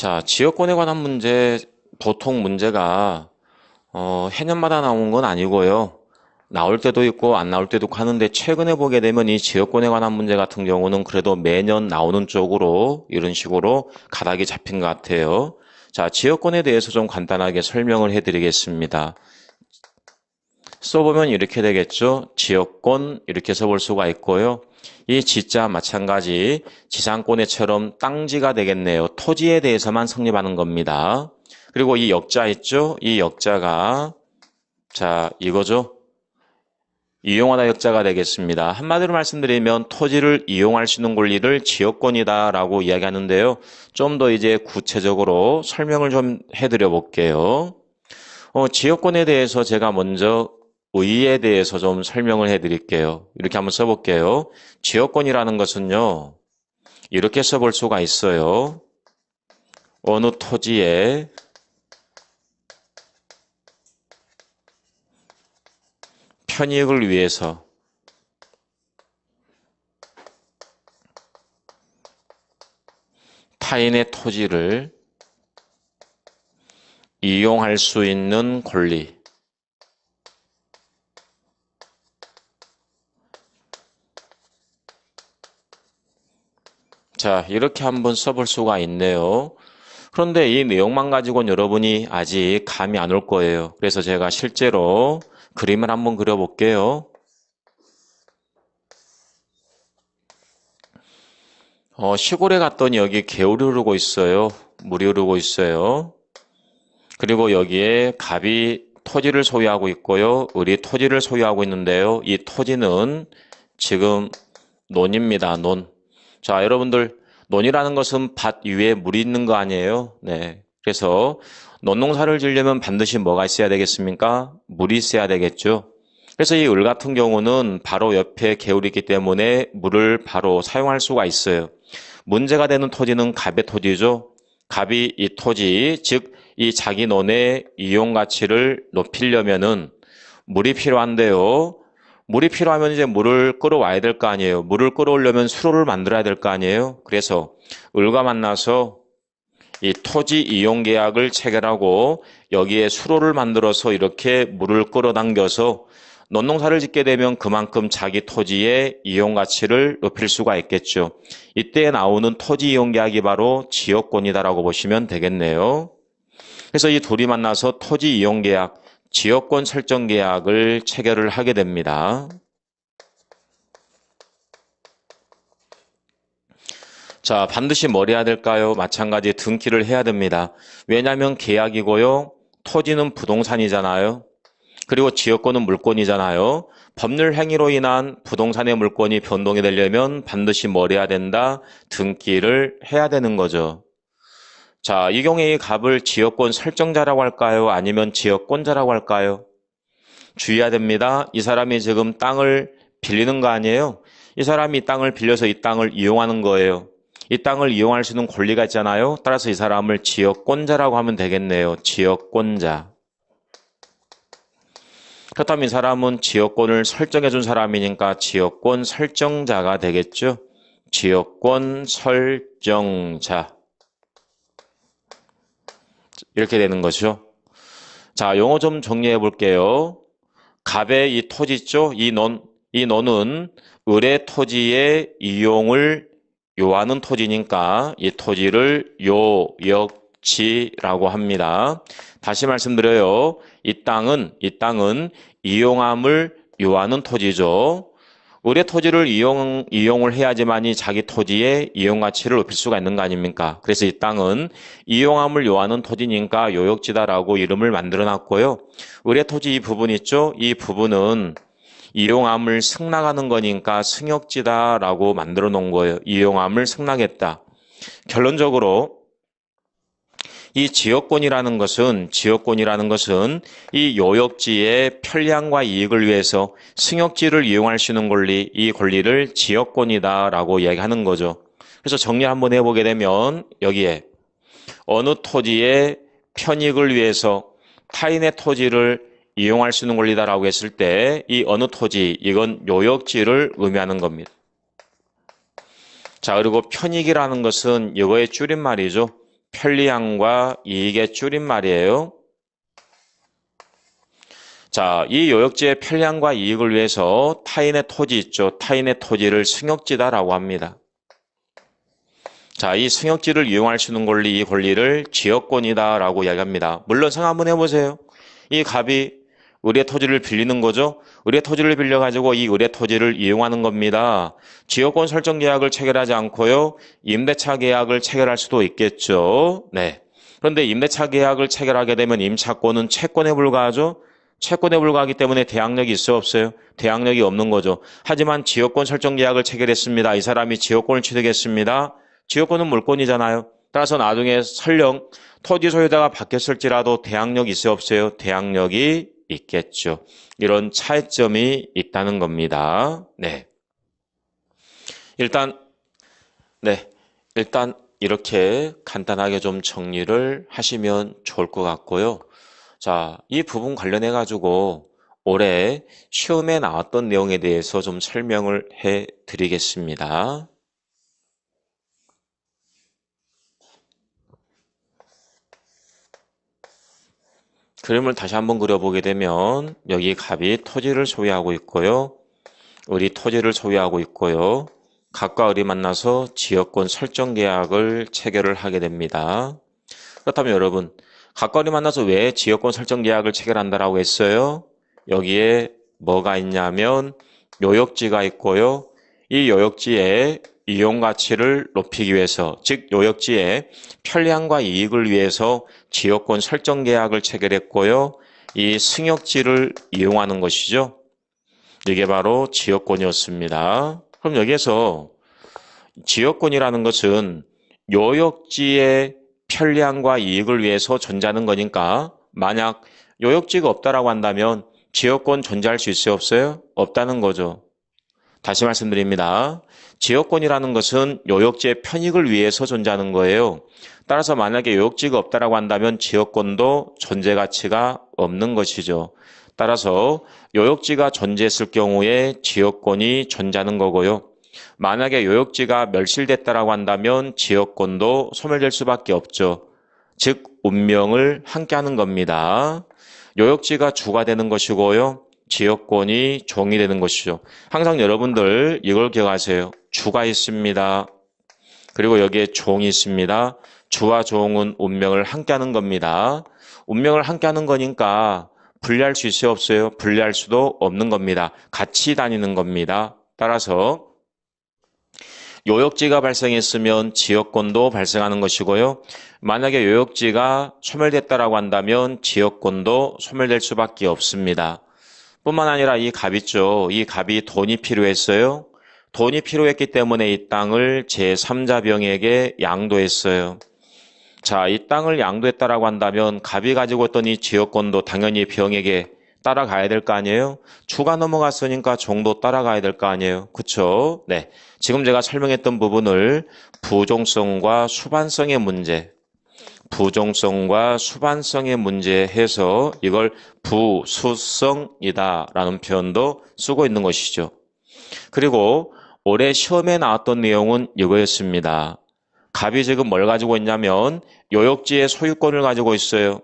자, 지역권에 관한 문제, 보통 문제가, 해년마다 나온 건 아니고요. 나올 때도 있고 안 나올 때도 있고 하는데 최근에 보게 되면 이 지역권에 관한 문제 같은 경우는 그래도 매년 나오는 쪽으로 이런 식으로 가닥이 잡힌 것 같아요. 자, 지역권에 대해서 좀 간단하게 설명을 해드리겠습니다. 써보면 이렇게 되겠죠. 지역권 이렇게 써볼 수가 있고요. 이 지자 마찬가지 지상권에처럼 땅지가 되겠네요. 토지에 대해서만 성립하는 겁니다. 그리고 이 역자 있죠? 이 역자가 자 이거죠. 이용하다 역자가 되겠습니다. 한마디로 말씀드리면 토지를 이용할 수 있는 권리를 지역권이다 라고 이야기하는데요. 좀 더 이제 구체적으로 설명을 좀 해드려 볼게요. 지역권에 대해서 제가 먼저 의의에 대해서 좀 설명을 해드릴게요. 이렇게 한번 써볼게요. 지역권이라는 것은요. 이렇게 써볼 수가 있어요. 어느 토지에 편익을 위해서 타인의 토지를 이용할 수 있는 권리. 자, 이렇게 한번 써볼 수가 있네요. 그런데 이 내용만 가지고는 여러분이 아직 감이 안 올 거예요. 그래서 제가 실제로 그림을 한번 그려볼게요. 시골에 갔더니 여기 개울이 흐르고 있어요. 물이 흐르고 있어요. 그리고 여기에 갑이 토지를 소유하고 있고요. 을이 토지를 소유하고 있는데요. 이 토지는 지금 논입니다. 논. 자, 여러분들 논이라는 것은 밭 위에 물이 있는 거 아니에요? 네. 그래서 논농사를 지으려면 반드시 뭐가 있어야 되겠습니까? 물이 있어야 되겠죠. 그래서 이 을 같은 경우는 바로 옆에 개울이 있기 때문에 물을 바로 사용할 수가 있어요. 문제가 되는 토지는 갑의 토지죠. 갑이 이 토지, 즉 이 자기 논의 이용 가치를 높이려면은 물이 필요한데요. 물이 필요하면 이제 물을 끌어와야 될 거 아니에요. 물을 끌어오려면 수로를 만들어야 될 거 아니에요. 그래서 을과 만나서 이 토지 이용 계약을 체결하고 여기에 수로를 만들어서 이렇게 물을 끌어당겨서 논농사를 짓게 되면 그만큼 자기 토지의 이용 가치를 높일 수가 있겠죠. 이때 나오는 토지 이용 계약이 바로 지역권이다라고 보시면 되겠네요. 그래서 이 둘이 만나서 토지 이용 계약, 지역권 설정 계약을 체결을 하게 됩니다. 자, 반드시 뭘 해야 될까요? 마찬가지 등기를 해야 됩니다. 왜냐하면 계약이고요. 토지는 부동산이잖아요. 그리고 지역권은 물권이잖아요. 법률 행위로 인한 부동산의 물권이 변동이 되려면 반드시 뭘 해야 된다? 등기를 해야 되는 거죠. 자, 이 경우에 이 갑을 지역권 설정자라고 할까요? 아니면 지역권자라고 할까요? 주의해야 됩니다. 이 사람이 지금 땅을 빌리는 거 아니에요? 이 사람이 이 땅을 빌려서 이 땅을 이용하는 거예요. 이 땅을 이용할 수 있는 권리가 있잖아요. 따라서 이 사람을 지역권자라고 하면 되겠네요. 지역권자. 그렇다면 이 사람은 지역권을 설정해 준 사람이니까 지역권 설정자가 되겠죠. 지역권 설정자. 이렇게 되는 거죠. 자, 용어 좀 정리해 볼게요. 갑의 이 토지 있죠? 이 논은 을의 토지의 이용을 요하는 토지니까 이 토지를 요역지라고 합니다. 다시 말씀드려요. 이 땅은 이용함을 요하는 토지죠. 을의 토지를 이용을 해야지만이 자기 토지의 이용 가치를 높일 수가 있는 거 아닙니까? 그래서 이 땅은 이용함을 요하는 토지니까 요역지다라고 이름을 만들어 놨고요. 을의 토지 이 부분 있죠? 이 부분은 이용함을 승낙하는 거니까 승역지다라고 만들어 놓은 거예요. 이용함을 승낙했다. 결론적으로 이 지역권이라는 것은 이 요역지의 편리함과 이익을 위해서 승역지를 이용할 수 있는 권리, 이 권리를 지역권이다라고 이야기하는 거죠. 그래서 정리 한번 해보게 되면 여기에 어느 토지의 편익을 위해서 타인의 토지를 이용할 수 있는 권리다라고 했을 때 이 어느 토지, 이건 요역지를 의미하는 겁니다. 자, 그리고 편익이라는 것은 이거의 줄임말이죠. 편리함과 이익의 줄임말이에요. 자, 이 요역지의 편리함과 이익을 위해서 타인의 토지 있죠. 타인의 토지를 승역지다라고 합니다. 자, 이 승역지를 이용할 수 있는 권리, 이 권리를 지역권이다라고 이야기합니다. 물론 생각 한번 해보세요. 이 갑이 의뢰 토지를 빌리는 거죠. 의뢰 토지를 빌려가지고 이 의뢰 토지를 이용하는 겁니다. 지역권 설정 계약을 체결하지 않고요. 임대차 계약을 체결할 수도 있겠죠. 네. 그런데 임대차 계약을 체결하게 되면 임차권은 채권에 불과하죠. 채권에 불과하기 때문에 대항력이 있어요, 없어요? 대항력이 없는 거죠. 하지만 지역권 설정 계약을 체결했습니다. 이 사람이 지역권을 취득했습니다. 지역권은 물권이잖아요. 따라서 나중에 설령 토지 소유자가 바뀌었을지라도 대항력이 있어요, 없어요? 대항력이 있겠죠. 이런 차이점이 있다는 겁니다. 네. 일단 이렇게 간단하게 좀 정리를 하시면 좋을 것 같고요. 자, 이 부분 관련해 가지고 올해 시험에 나왔던 내용에 대해서 좀 설명을 해 드리겠습니다. 그림을 다시 한번 그려보게 되면 여기 갑이 토지를 소유하고 있고요. 을이 토지를 소유하고 있고요. 갑과 을이 만나서 지역권 설정 계약을 체결을 하게 됩니다. 그렇다면 여러분, 갑과 을이 만나서 왜 지역권 설정 계약을 체결한다라고 했어요? 여기에 뭐가 있냐면 요역지가 있고요. 이 요역지에 이용 가치를 높이기 위해서, 즉 요역지의 편리함과 이익을 위해서 지역권 설정 계약을 체결했고요. 이 승역지를 이용하는 것이죠. 이게 바로 지역권이었습니다. 그럼 여기에서 지역권이라는 것은 요역지의 편리함과 이익을 위해서 존재하는 거니까 만약 요역지가 없다라고 한다면 지역권 존재할 수 있어요, 없어요? 없다는 거죠. 다시 말씀드립니다. 지역권이라는 것은 요역지의 편익을 위해서 존재하는 거예요. 따라서 만약에 요역지가 없다라고 한다면 지역권도 존재 가치가 없는 것이죠. 따라서 요역지가 존재했을 경우에 지역권이 존재하는 거고요. 만약에 요역지가 멸실됐다라고 한다면 지역권도 소멸될 수밖에 없죠. 즉 운명을 함께하는 겁니다. 요역지가 주가 되는 것이고요. 지역권이 종이 되는 것이죠. 항상 여러분들 이걸 기억하세요. 주가 있습니다. 그리고 여기에 종이 있습니다. 주와 종은 운명을 함께하는 겁니다. 운명을 함께하는 거니까 분리할 수 있어요, 없어요? 분리할 수도 없는 겁니다. 같이 다니는 겁니다. 따라서 요역지가 발생했으면 지역권도 발생하는 것이고요. 만약에 요역지가 소멸됐다라고 한다면 지역권도 소멸될 수밖에 없습니다. 뿐만 아니라 이 갑 있죠. 이 갑이 돈이 필요했어요. 돈이 필요했기 때문에 이 땅을 제3자 병에게 양도했어요. 자, 이 땅을 양도했다라고 한다면 갑이 가지고 있던 이 지역권도 당연히 병에게 따라가야 될 거 아니에요? 주가 넘어갔으니까 종도 따라가야 될 거 아니에요? 그쵸? 네. 지금 제가 설명했던 부분을 부종성과 수반성의 문제, 부종성과 수반성의 문제 해서 이걸 부수성이다 라는 표현도 쓰고 있는 것이죠. 그리고 올해 시험에 나왔던 내용은 이거였습니다. 갑이 지금 뭘 가지고 있냐면 요역지의 소유권을 가지고 있어요.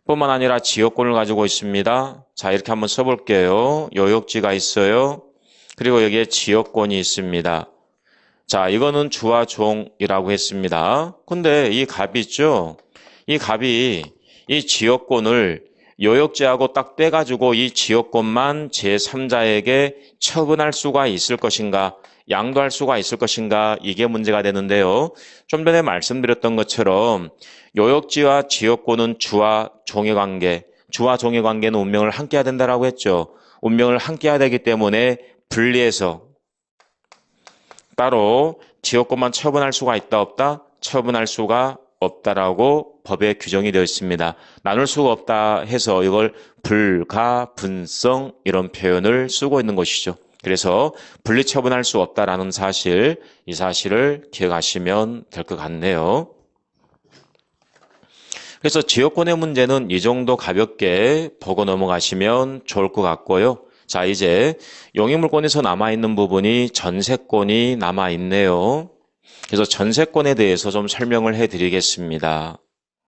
뿐만 아니라 지역권을 가지고 있습니다. 자, 이렇게 한번 써볼게요. 요역지가 있어요. 그리고 여기에 지역권이 있습니다. 자, 이거는 주와 종이라고 했습니다. 근데 이 갑이 있죠? 이 갑이 이 지역권을 요역지하고 딱 떼가지고 이 지역권만 제3자에게 처분할 수가 있을 것인가, 양도할 수가 있을 것인가, 이게 문제가 되는데요. 좀 전에 말씀드렸던 것처럼 요역지와 지역권은 주와 종의 관계, 주와 종의 관계는 운명을 함께해야 된다라고 했죠. 운명을 함께해야 되기 때문에 분리해서 따로 지역권만 처분할 수가 있다 없다? 처분할 수가 없다라고 법에 규정이 되어 있습니다. 나눌 수가 없다 해서 이걸 불가분성 이런 표현을 쓰고 있는 것이죠. 그래서 분리 처분할 수 없다라는 사실, 이 사실을 기억하시면 될 것 같네요. 그래서 지역권의 문제는 이 정도 가볍게 보고 넘어가시면 좋을 것 같고요. 자, 이제 용익물권에서 남아있는 부분이 전세권이 남아있네요. 그래서 전세권에 대해서 좀 설명을 해 드리겠습니다.